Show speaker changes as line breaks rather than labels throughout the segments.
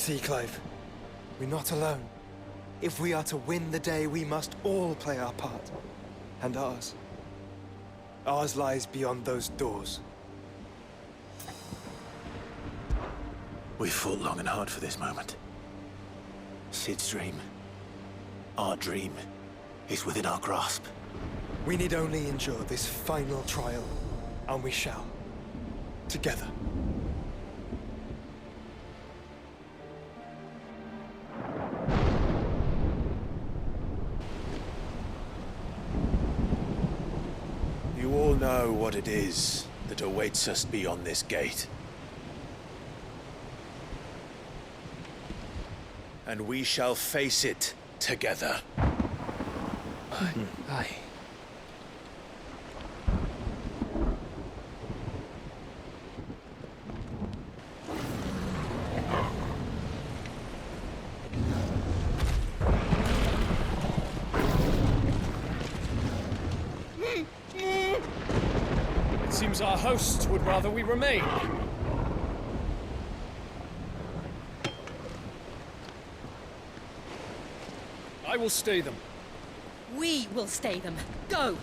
See, Clive, we're not alone. If we are to win the day, we must all play our part. And ours. Ours lies beyond those doors.
We fought long and hard for this moment. Sid's dream, our dream, is within our grasp.
We need only endure this final trial, and we shall. Together.
You all know what it is that awaits us beyond this gate. And we shall face it together.
Aye.
It seems our hosts would rather we remain. I will stay them.
We will stay them. Go!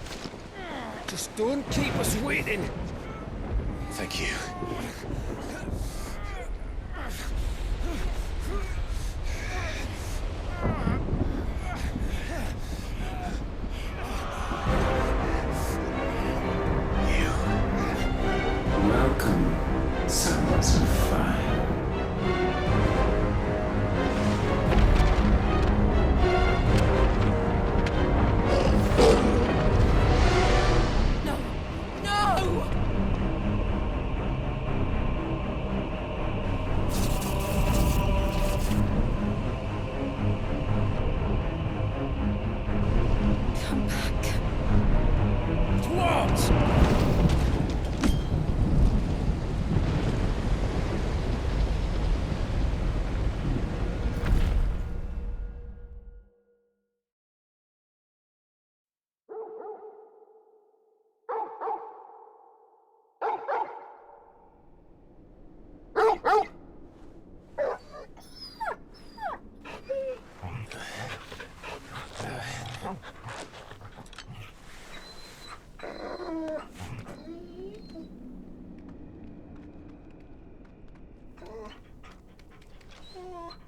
Just don't keep us waiting.
Thank you.
Welcome, sons of fire.
No! No! Come back.
Towards!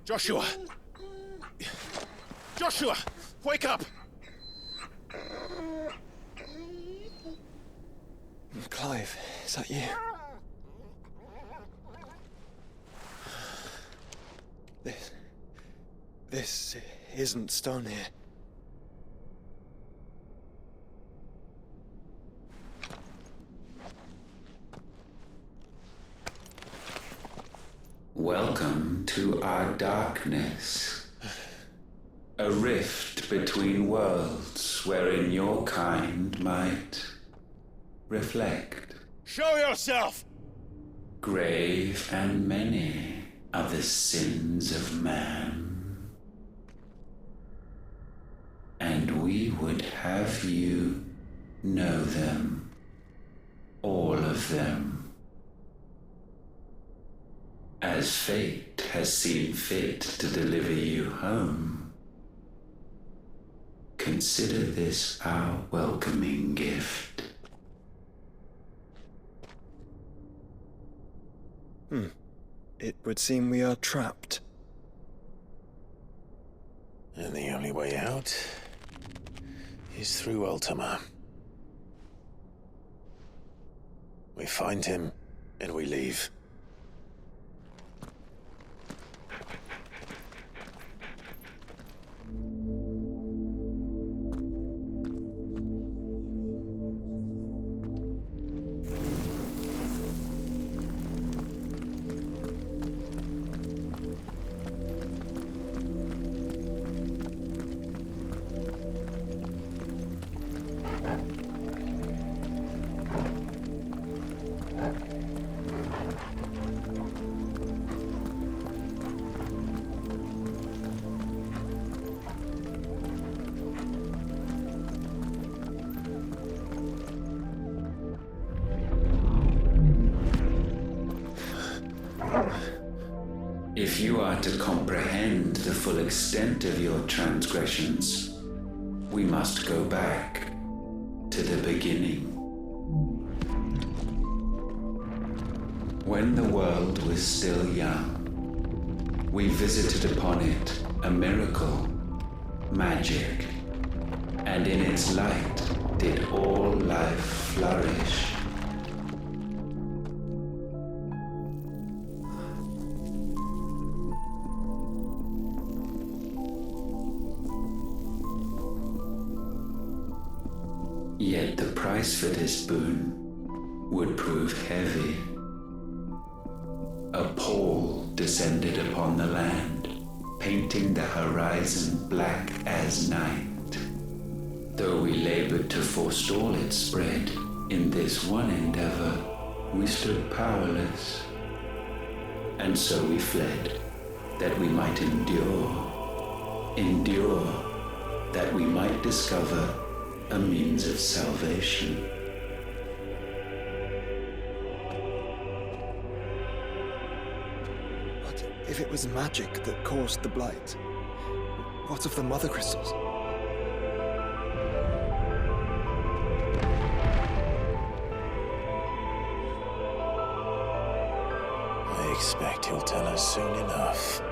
Joshua! Joshua! Wake up!
Clive, is that you? This isn't stone here.
Welcome to our darkness. A rift between worlds wherein your kind might reflect.
Show yourself!
Grave and many are the sins of man. And we would have you know them, all of them. As fate has seen fit to deliver you home, consider this our welcoming gift.
It would seem we are trapped.
And the only way out is through Ultima. We find him, and we leave.
If you are to comprehend the full extent of your transgressions, we must go back to the beginning. When the world was still young, we visited upon it a miracle, magic, and in its light did all life flourish. Yet the price for this boon would prove heavy. A pall descended upon the land, painting the horizon black as night. Though we labored to forestall its spread, in this one endeavor we stood powerless. And so we fled, that we might endure, that we might discover a means of salvation.
What if it was magic that caused the blight? What of the mother crystals?
I expect he'll tell us soon enough.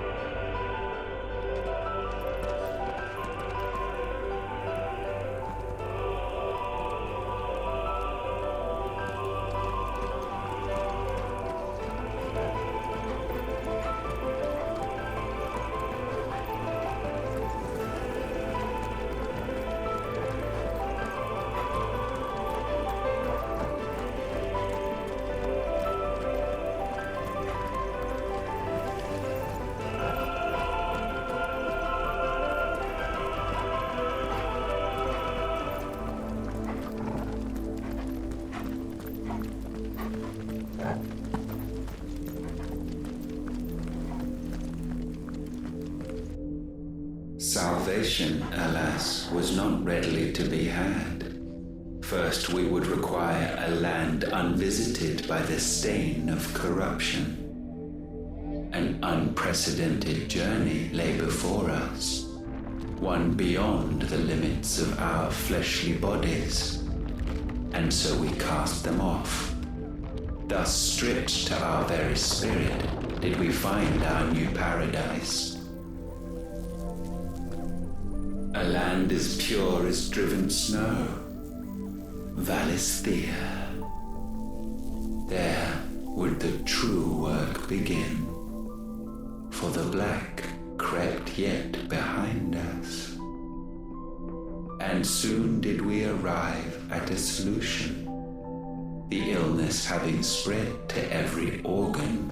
Salvation, alas, was not readily to be had. First, we would require a land unvisited by the stain of corruption. An unprecedented journey lay before us, one beyond the limits of our fleshly bodies, and so we cast them off. Thus, stripped to our very spirit, did we find our new paradise. A land as pure as driven snow, Valisthea. There would the true work begin, for the black crept yet behind us. And soon did we arrive at a solution, the illness having spread to every organ.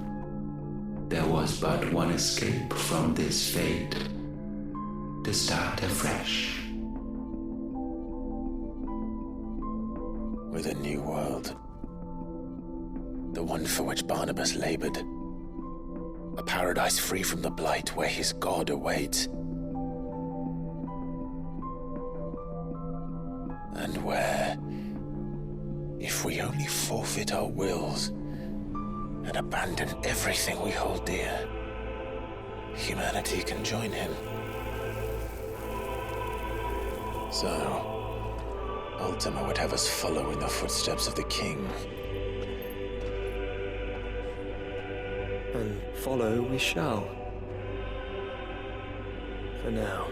There was but one escape from this fate, to start afresh.
With a new world. The one for which Barnabas labored. A paradise free from the blight where his God awaits. And where, if we only forfeit our wills and abandon everything we hold dear, humanity can join him. So, Ultima would have us follow in the footsteps of the king.
And follow we shall. For now.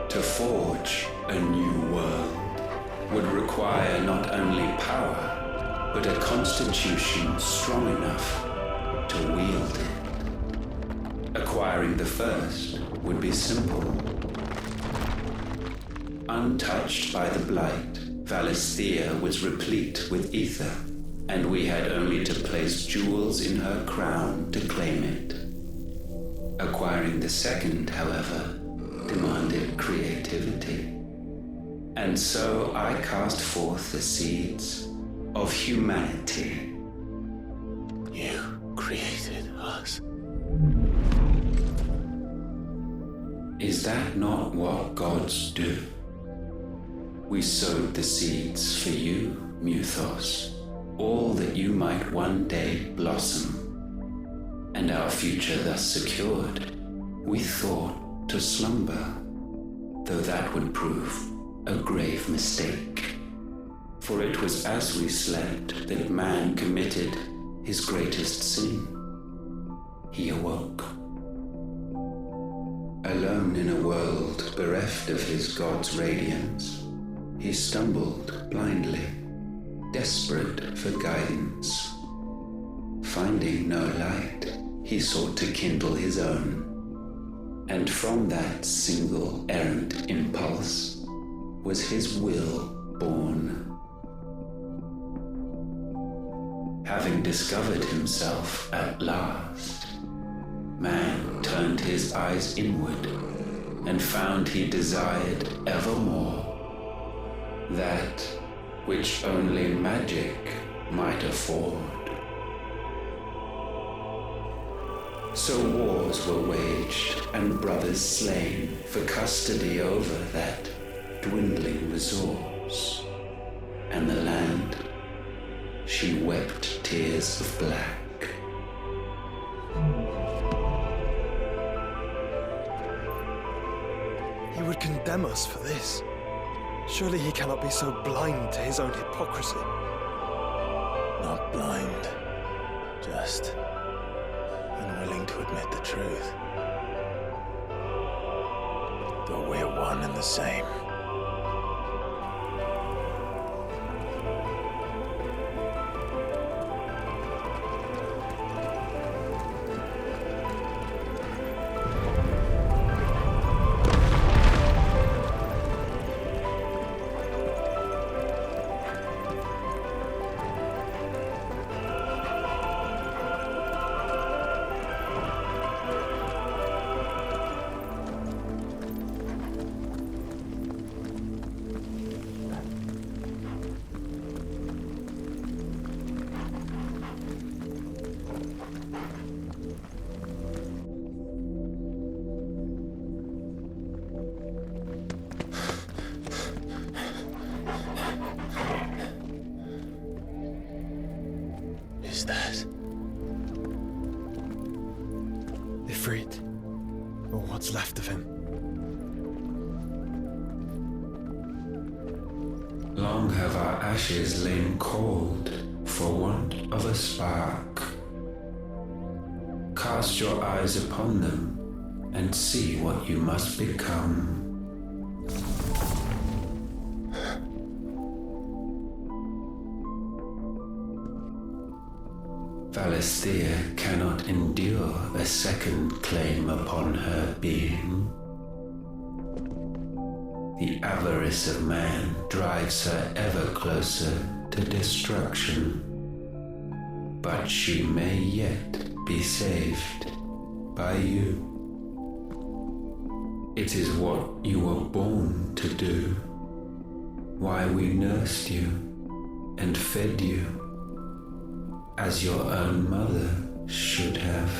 To forge a new world would require not only power, but a constitution strong enough to wield it. Acquiring the first would be simple. untouched by the blight, Valisthea was replete with ether, and we had only to place jewels in her crown to claim it. Acquiring the second, however, demanded creativity. And so I cast forth the seeds of humanity.
You created us.
Is that not what gods do? We sowed the seeds for you, Muthos, all that you might one day blossom. And our future thus secured, we thought to slumber, though that would prove a grave mistake. For it was as we slept that man committed his greatest sin. He awoke. Alone in a world bereft of his god's radiance, he stumbled blindly, desperate for guidance. Finding no light, he sought to kindle his own. And from that single errant impulse was his will born. Having discovered himself at last, man turned his eyes inward and found he desired evermore that which only magic might afford. So wars were waged and brothers slain for custody over that dwindling resource, and the land, she wept tears of black.
He would condemn us for this. Surely he cannot be so blind to his own hypocrisy.
Not blind, just unwilling to admit the truth. Though we're one and the same. Is that
Ifrit, or what's left of him.
Long have our ashes lain cold for want of a spark. Cast your eyes upon them and see what you must become. Valisthea cannot endure a second claim upon her being. The avarice of man drives her ever closer to destruction. But she may yet be saved by you. It is what you were born to do, why we nursed you and fed you, as your own mother should have.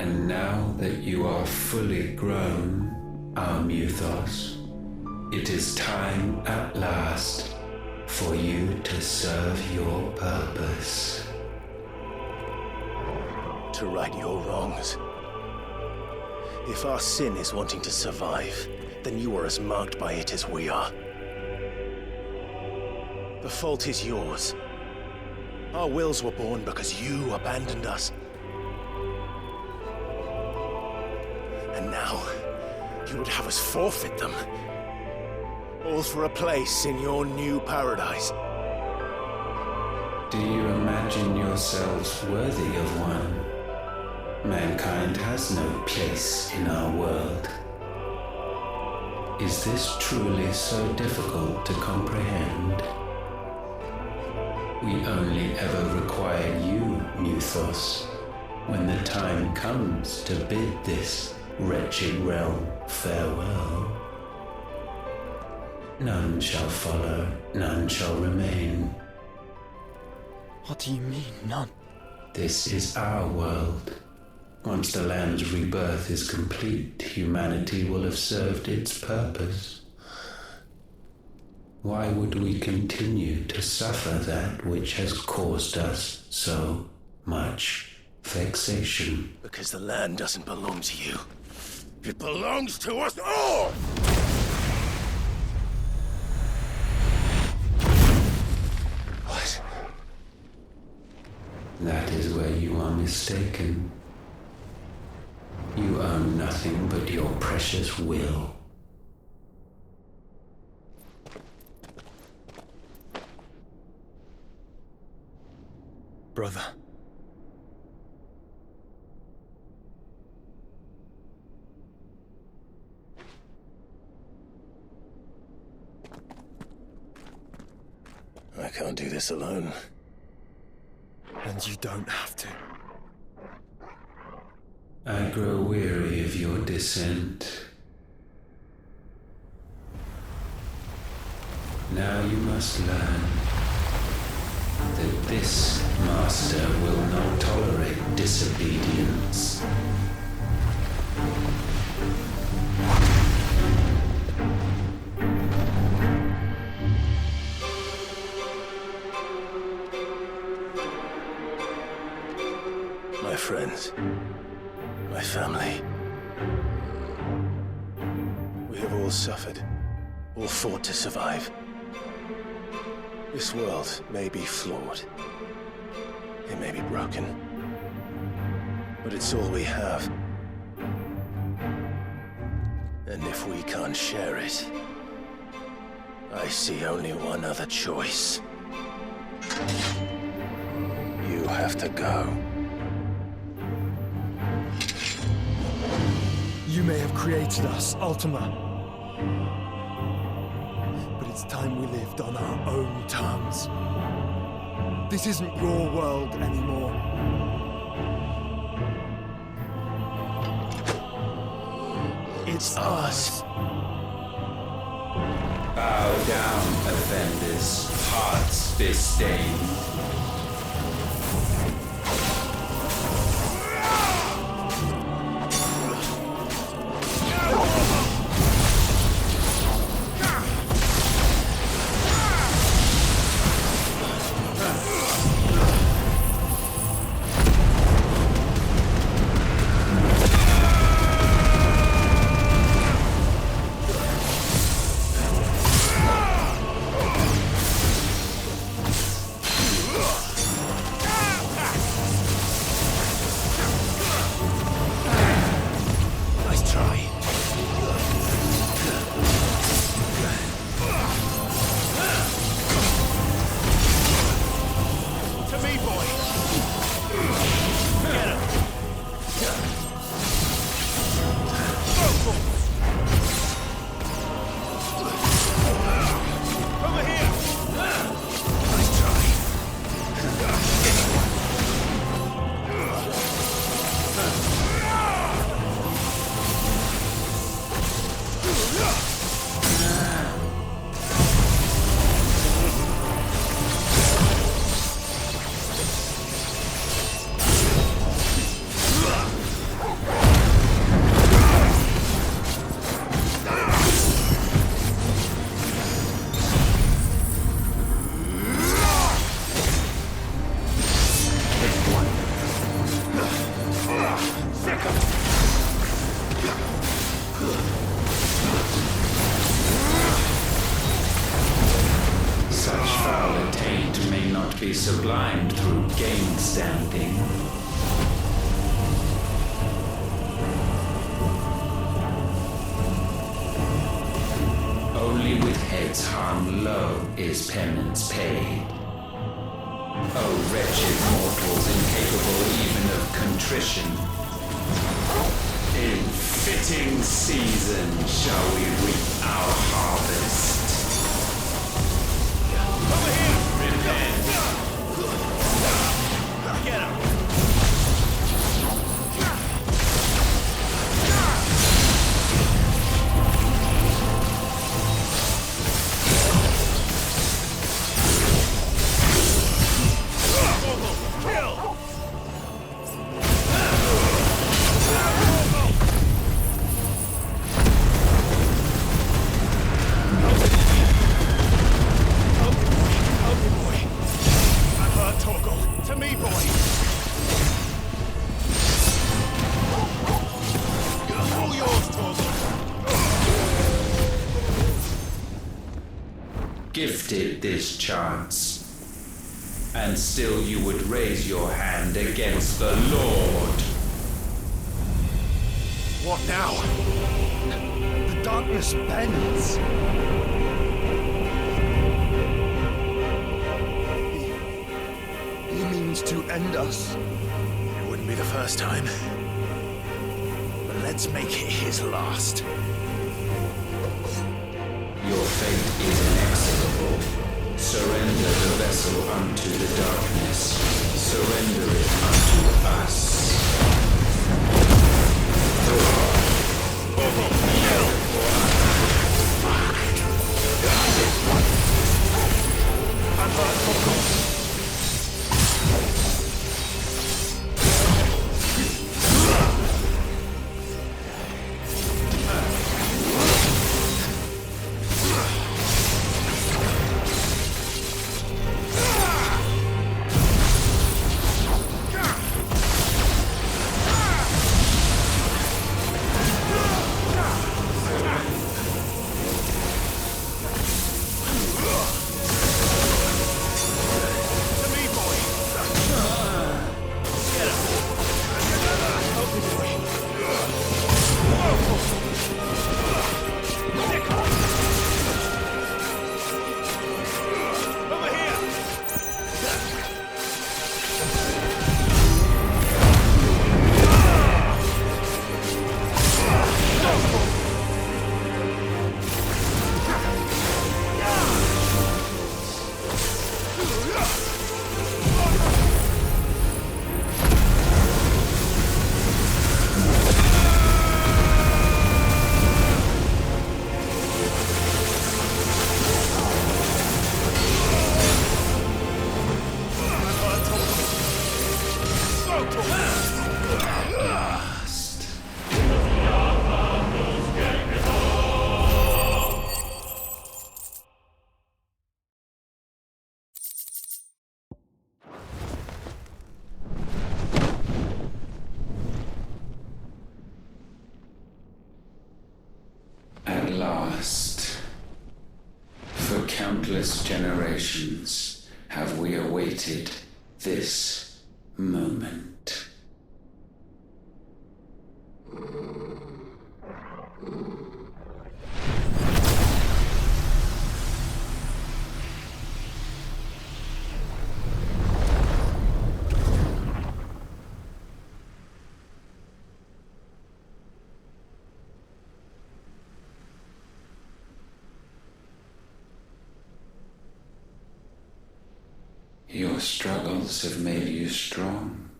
And now that you are fully grown, our Muthos, it is time at last for you to serve your purpose.
to right your wrongs? If our sin is wanting to survive, then you are as marked by it as we are. The fault is yours. Our wills were born because you abandoned us. And now, you would have us forfeit them. All for a place in your new paradise.
Do you imagine yourselves worthy of one? Mankind has no place in our world. Is this truly so difficult to comprehend? We only ever require you, Muthos, when the time comes to bid this wretched realm farewell. None shall follow, none shall remain.
What do you mean, none?
This is our world. Once the land's rebirth is complete, humanity will have served its purpose. Why would we continue to suffer that which has caused us so much vexation?
Because the land doesn't belong to you. It belongs to us all! What?
That is where you are mistaken. You own nothing but your precious will.
Brother.
I can't do this alone.
And you don't have to.
I grow weary of your dissent. Now you must learn that this master will not tolerate disobedience.
My friends, my family. We have all suffered, all fought to survive. This world may be flawed. It may be broken. But it's all we have. And if we can't share it, I see only one other choice. You have to go.
You may have created us, Ultima. But it's time we lived on our own terms. This isn't your world anymore. It's ours.
Bow down, offenders, hearts disdained. Be sublimed through game standing. Only with heads hung low is penance paid. Oh, wretched mortals incapable even of contrition. fitting season shall we reap our harvest.
Over here!
Repent.
Get him!
Gifted this chance, and still you would raise your hand against the Lord.
What now? The darkness bends.
He means to end us.
It wouldn't be the first time. But let's make it his last.
Your fate is inexorable. Surrender the vessel unto the darkness. Surrender it unto us. At last, for countless generations have we awaited this moment. Your struggles have made you strong,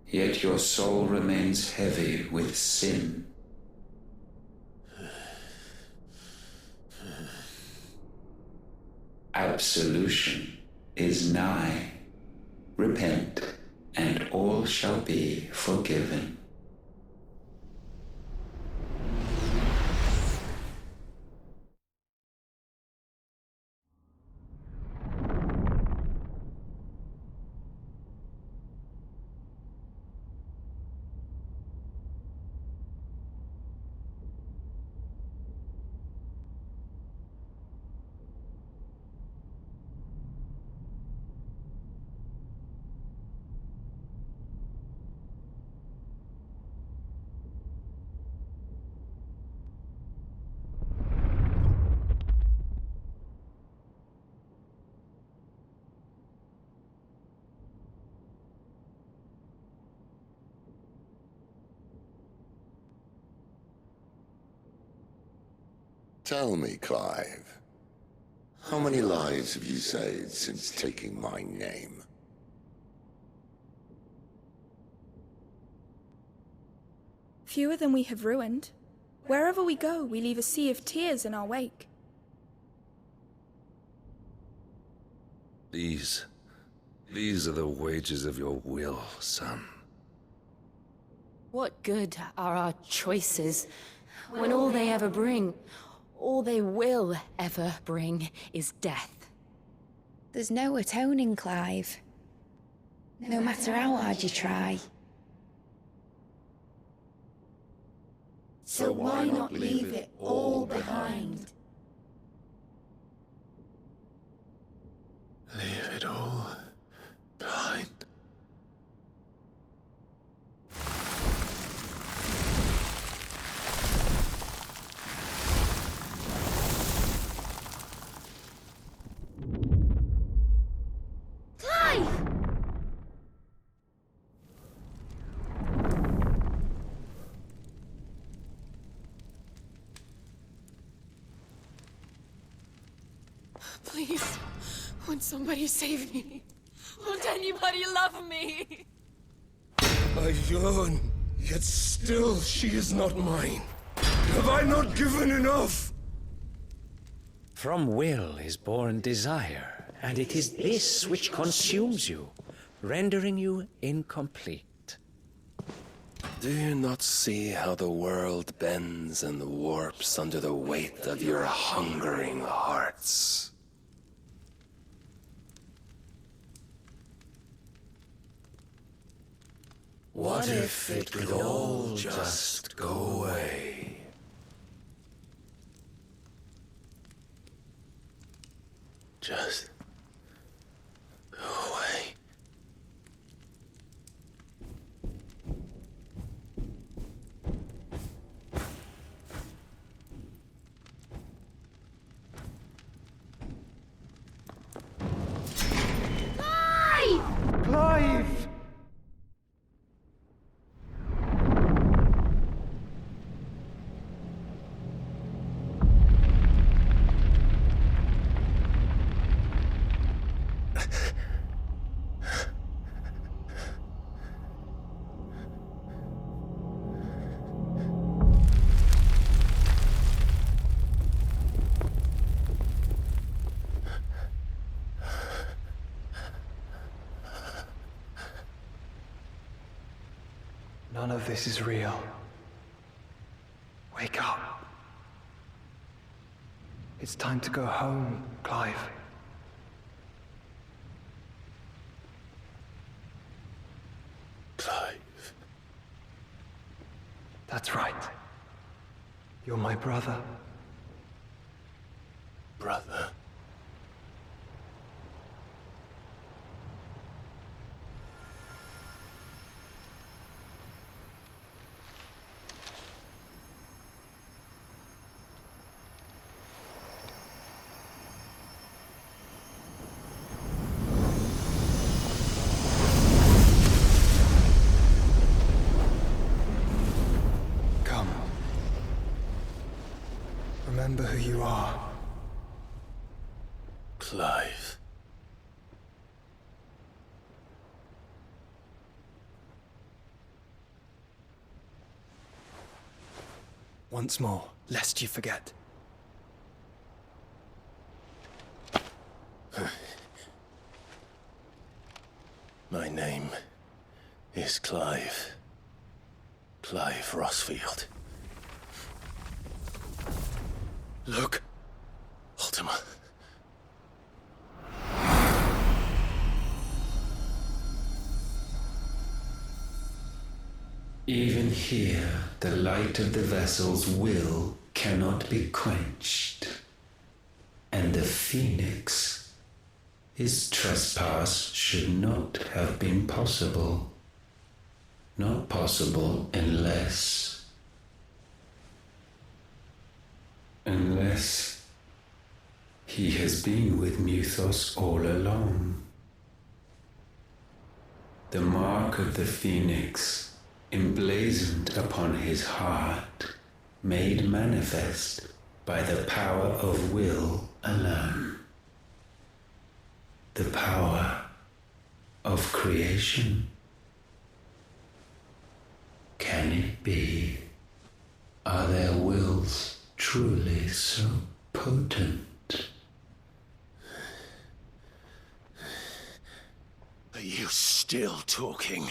yet your soul remains heavy with sin. Absolution is nigh. Repent, and all shall be forgiven.
Tell me, Clive, how many lives have you saved since taking my name?
Fewer than we have ruined. Wherever we go, we leave a sea of tears in our wake.
These are the wages of your will, son.
What good are our choices when all they ever bring, all they will ever bring, is death?
There's no atoning, Clive. No matter how hard you try. So why not leave it all behind?
Leave it all behind.
Clive!
Please, won't somebody save me? Won't anybody love me?
I yearn, yet still she is not mine. Have I not given enough?
From will is born desire, and it is this which consumes you, rendering you incomplete.
Do you not see how the world bends and warps under the weight of your hungering hearts? What if it could all just go away? Just go away.
Clive! None of this is real. Wake up. It's time to go home, Clive.
Clive.
That's right. You're my brother.
Brother.
Come. Remember who you are.
Clive.
Once more, lest you forget.
My name is Clive. Clive Rossfield. Look, Ultima.
Even here, the light of the vessel's will cannot be quenched. And the Phoenix, his trespass should not have been possible. Not possible unless he has been with Muthos all along. The mark of the Phoenix, emblazoned upon his heart, made manifest by the power of will alone. The power of creation. Can it be? Are their wills truly so potent?
Are you still talking?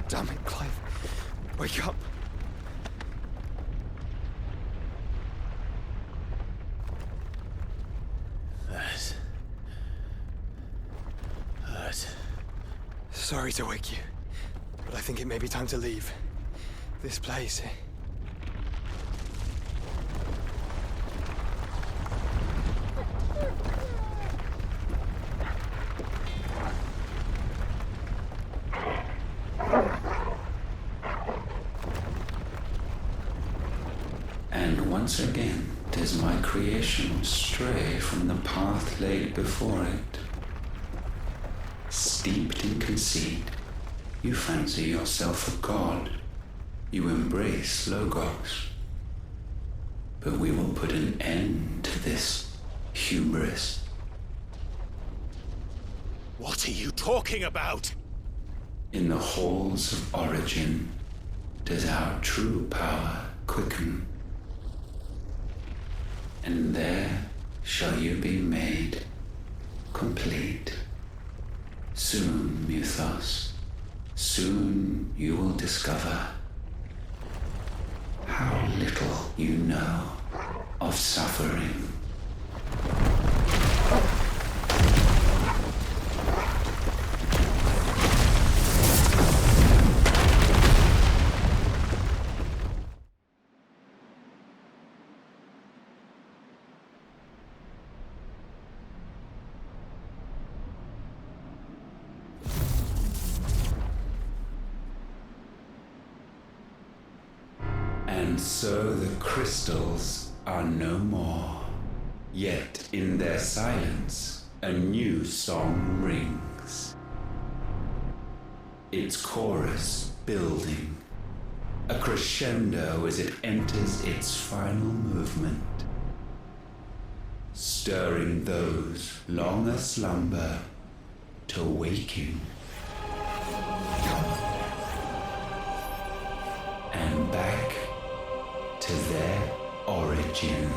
Damn it, Clive. Wake up.
That hurt.
Sorry to wake you, but I think it may be time to leave. This place.
And once again does my creation stray from the path laid before it. Steeped in conceit, you fancy yourself a god. You embrace Logos. But we will put an end to this hubris.
What are you talking about?
In the halls of origin does our true power quicken. And there shall you be made complete. Soon, Mythos, soon you will discover how little you know of suffering. And so the crystals are no more. Yet in their silence, a new song rings. Its chorus building, a crescendo as it enters its final movement, stirring those long aslumber to waking. And back to their origin.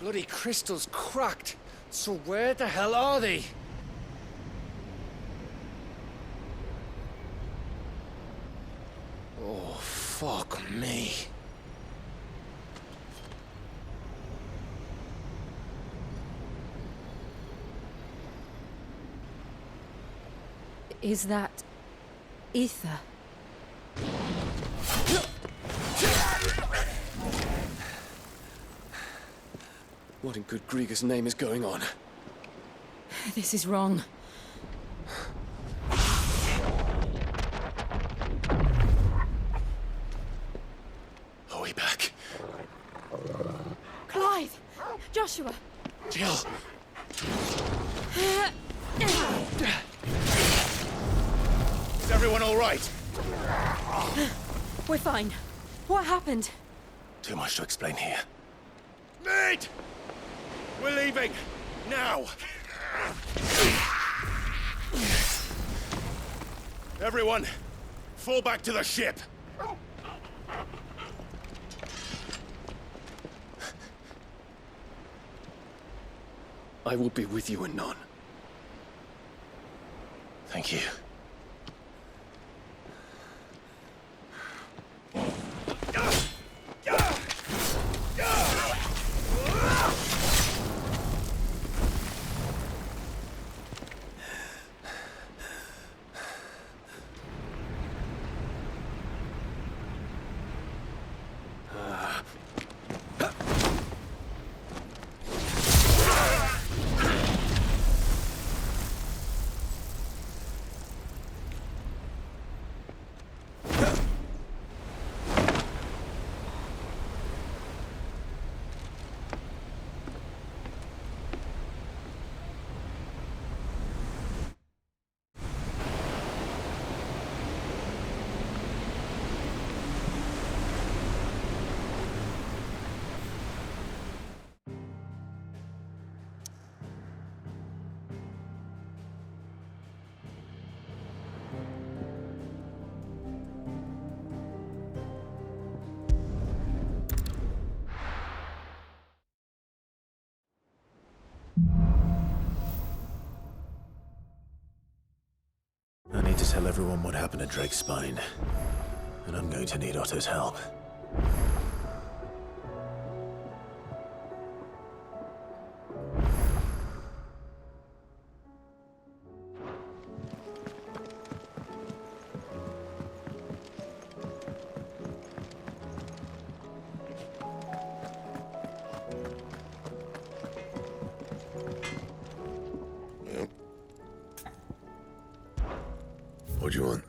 bloody crystal's cracked. So where the hell are they? Oh, fuck me.
Is that ether?
What in good Grieger's name is going on?
This is wrong.
Are we back?
Clive! Joshua!
Jill!
Is everyone all right?
We're fine. What happened?
Too much to explain here.
Mate! We're leaving! Now! Everyone, fall back to the ship! I will be with you anon.
Thank you. I need to tell everyone what happened at Drake's Spine, and I'm going to need Otto's help.
What do you want?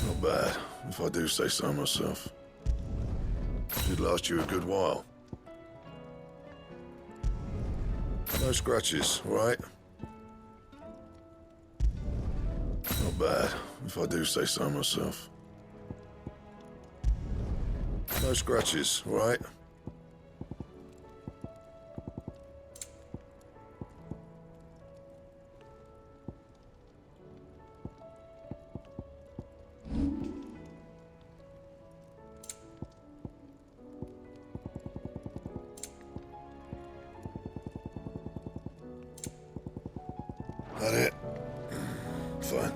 Not bad, if I do say so myself. Should last you a good while. No scratches, all right? Not bad, if I do say so myself. No scratches, all right? That it? Fine.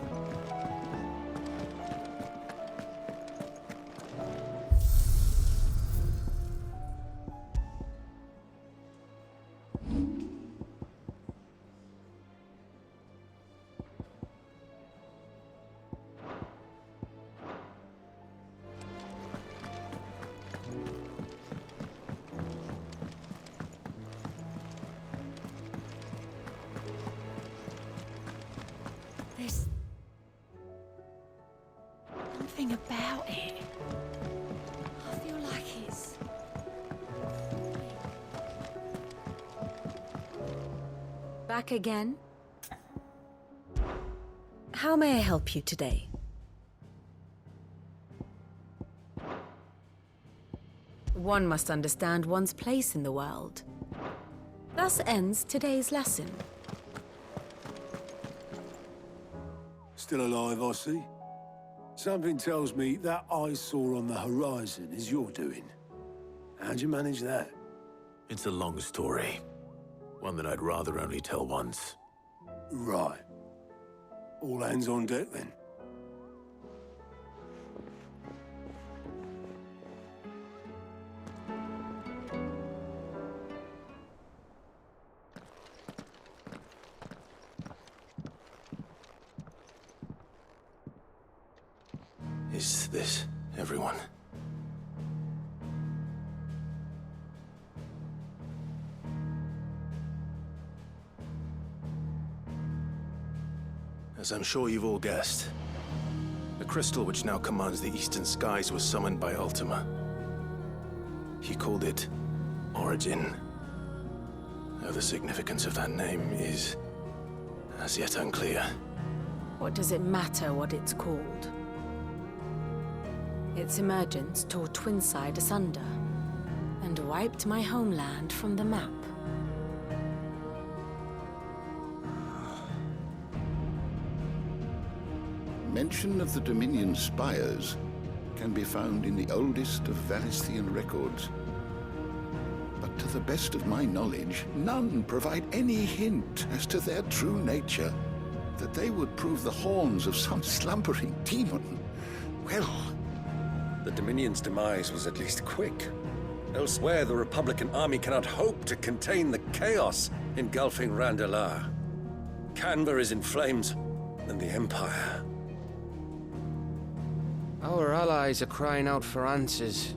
There's something about it. I feel like it's... Back again? How may I help you today? One must understand one's place in the world. Thus ends today's lesson.
Still alive, I see. Something tells me that eyesore on the horizon is your doing. How'd you manage that?
It's a long story. One that I'd rather only tell once.
Right. All hands on deck, then.
Is this everyone? As I'm sure you've all guessed, the crystal which now commands the eastern skies was summoned by Ultima. He called it Origin. Though the significance of that name is as yet unclear.
What does it matter what it's called? Its emergence tore Twinside asunder and wiped my homeland from the map.
Mention of the Dominion spires can be found in the oldest of Valisthian records. But to the best of my knowledge, none provide any hint as to their true nature. That they would prove the horns of some slumbering demon. Well...
The Dominion's demise was at least quick. Elsewhere, the Republican army cannot hope to contain the chaos engulfing Randalar. Canva is in flames, and the Empire.
Our allies are crying out for answers.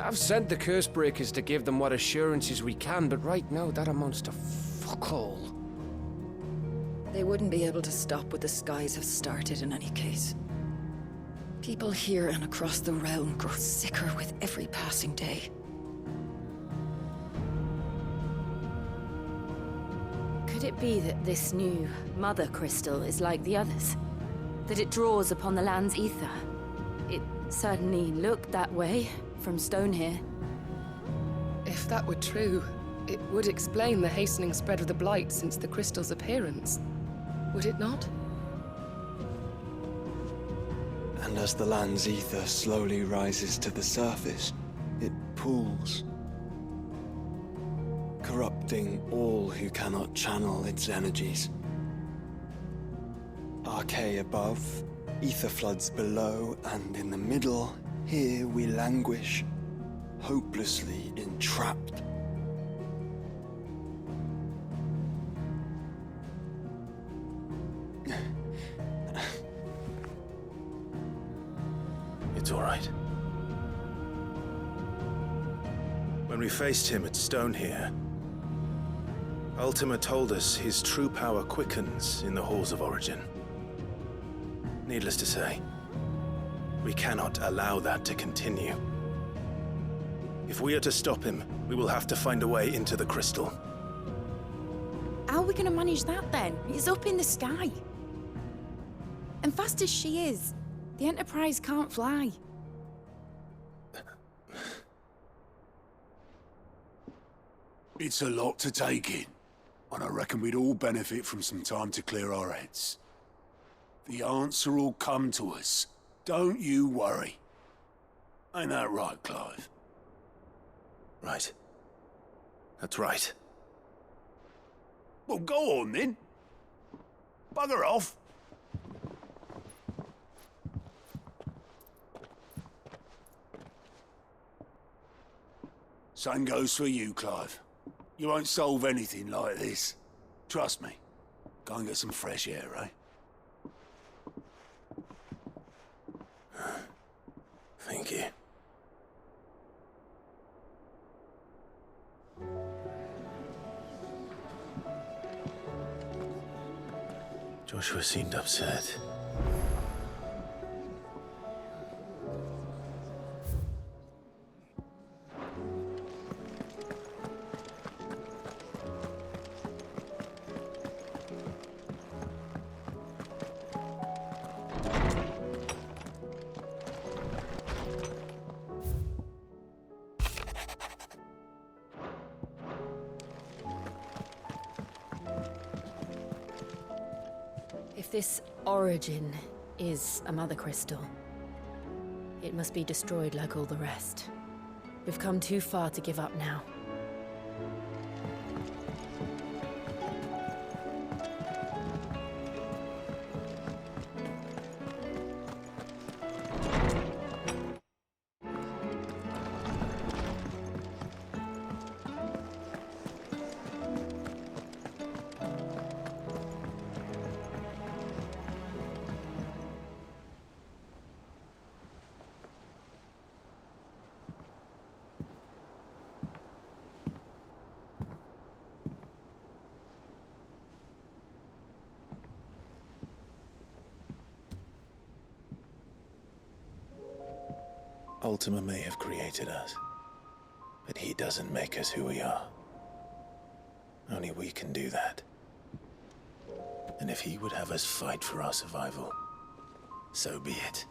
I've sent the Cursebreakers to give them what assurances we can, but right now that amounts to fuck all.
They wouldn't be able to stop what the skies have started in any case. People here and across the realm grow sicker with every passing day.
Could it be that this new Mother Crystal is like the others? That it draws upon the land's ether? It certainly looked that way from stone here.
If that were true, it would explain the hastening spread of the Blight since the crystal's appearance. Would it not?
And as the land's ether slowly rises to the surface, it pools, corrupting all who cannot channel its energies. Archay above, ether floods below, and in the middle, here we languish, hopelessly entrapped.
It's all right. When we faced him at Stone here, Ultima told us his true power quickens in the halls of Origin. Needless to say, we cannot allow that to continue. If we are to stop him, we will have to find a way into the crystal.
How are we going to manage that then? It's up in the sky. And fast as she is, the Enterprise can't fly.
It's a lot to take in, and I reckon we'd all benefit from some time to clear our heads. The answer will come to us. Don't you worry. Ain't that right, Clive?
Right. That's right.
Well, go on then. Bugger off. Same goes for you, Clive. You won't solve anything like this. Trust me. Go and get some fresh air, eh?
Thank you. Joshua seemed upset.
If this origin is a mother crystal, it must be destroyed like all the rest. We've come too far to give up now.
Ultima may have created us, but he doesn't make us who we are. Only we can do that. And if he would have us fight for our survival, so be it.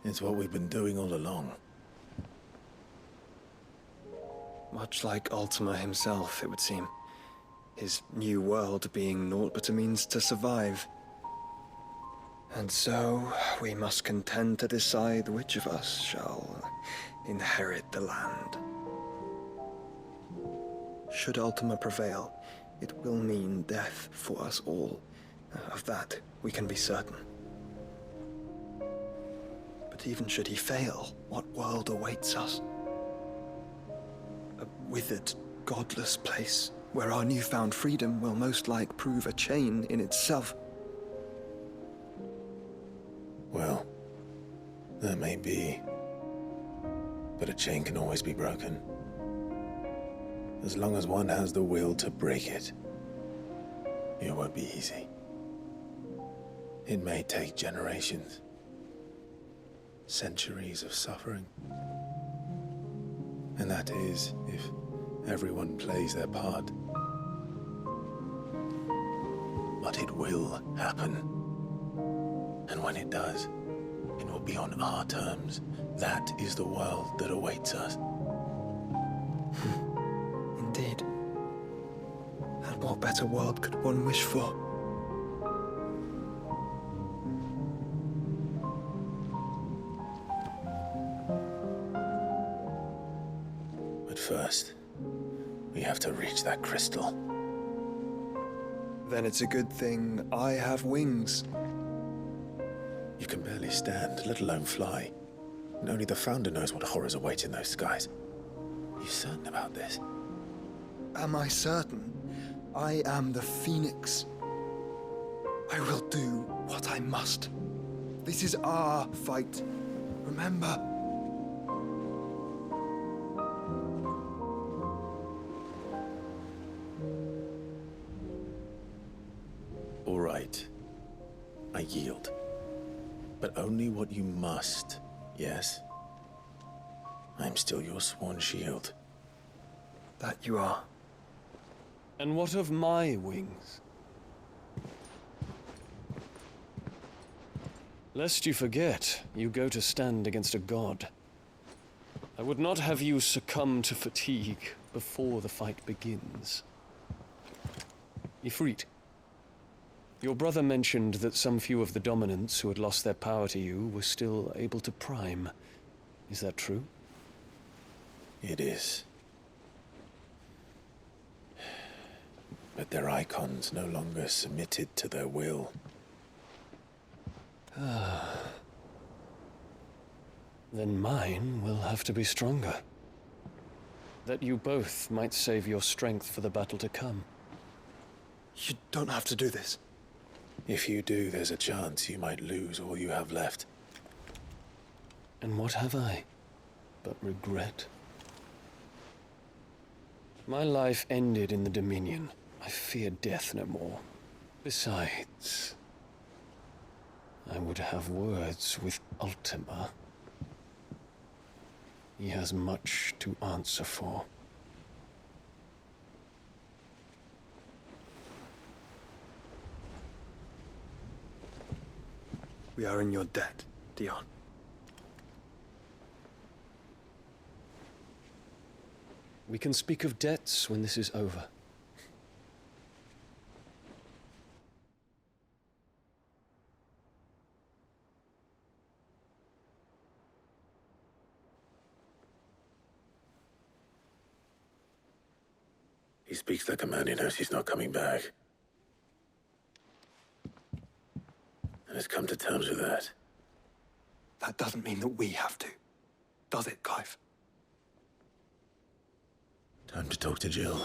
It's what we've been doing all along.
Much like Ultima himself, it would seem. His new world being naught but a means to survive. And so, we must contend to decide which of us shall inherit the land. Should Ultima prevail, it will mean death for us all. Of that, we can be certain. But even should he fail, what world awaits us? A withered, godless place, where our newfound freedom will most like prove a chain in itself.
Well, that may be. But a chain can always be broken. As long as one has the will to break it. It won't be easy. It may take generations. Centuries of suffering. And that is, if everyone plays their part. But it will happen. And when it does, it will be on our terms. That is the world that awaits us.
Indeed. And what better world could one wish for?
But first, we have to reach that crystal.
Then it's a good thing I have wings.
You can barely stand, let alone fly. And only the Founder knows what horrors await in those skies. Are you certain about this?
Am I certain? I am the Phoenix. I will do what I must. This is our fight. Remember?
All right. I yield. But only what you must, yes? I'm still your sworn shield.
That you are.
And what of my wings? Lest you forget, you go to stand against a god. I would not have you succumb to fatigue before the fight begins. Ifrit, your brother mentioned that some few of the dominants who had lost their power to you were still able to prime. Is that true?
It is. But their icons no longer submitted to their will.
Then mine will have to be stronger. That you both might save your strength for the battle to come.
You don't have to do this.
If you do, there's a chance you might lose all you have left.
And what have I but regret? My life ended in the Dominion. I fear death no more. Besides, I would have words with Ultima. He has much to answer for.
We are in your debt, Dion.
We can speak of debts when this is over.
He speaks like a man who knows he's not coming back. And has come to terms with that.
That doesn't mean that we have to, does it, Clive?
Time to talk to Jill.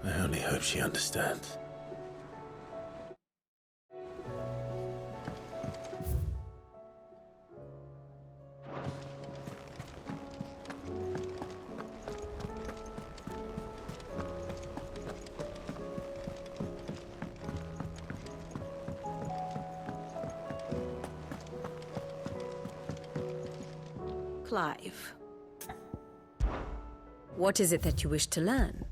I only hope she understands.
Clive. What is it that you wish to learn?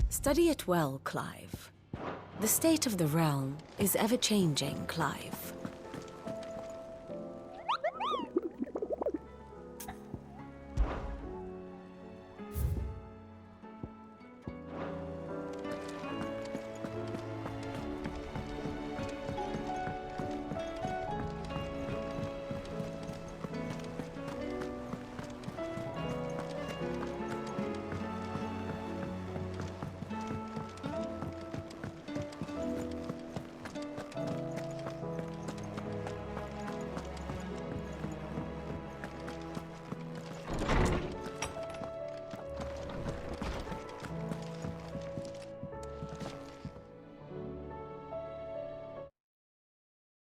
Study it well, Clive. The state of the realm is ever-changing, Clive.